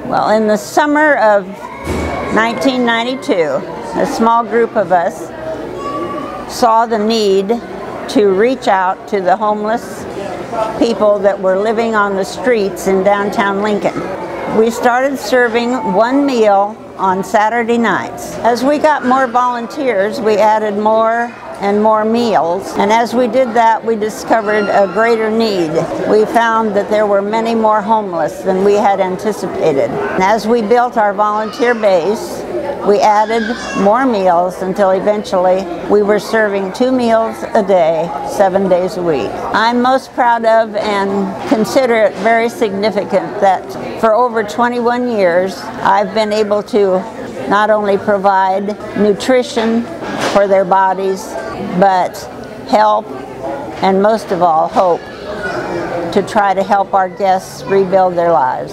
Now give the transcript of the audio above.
Well, in the summer of 1992, a small group of us saw the need to reach out to the homeless people that were living on the streets in downtown Lincoln. We started serving one meal on Saturday nights. As we got more volunteers, we added more and more meals, and as we did that, we discovered a greater need. We found that there were many more homeless than we had anticipated. And as we built our volunteer base, we added more meals until eventually we were serving 2 meals a day, 7 days a week. I'm most proud of and consider it very significant that for over 21 years I've been able to not only provide nutrition for their bodies, but help, and most of all hope, to try to help our guests rebuild their lives.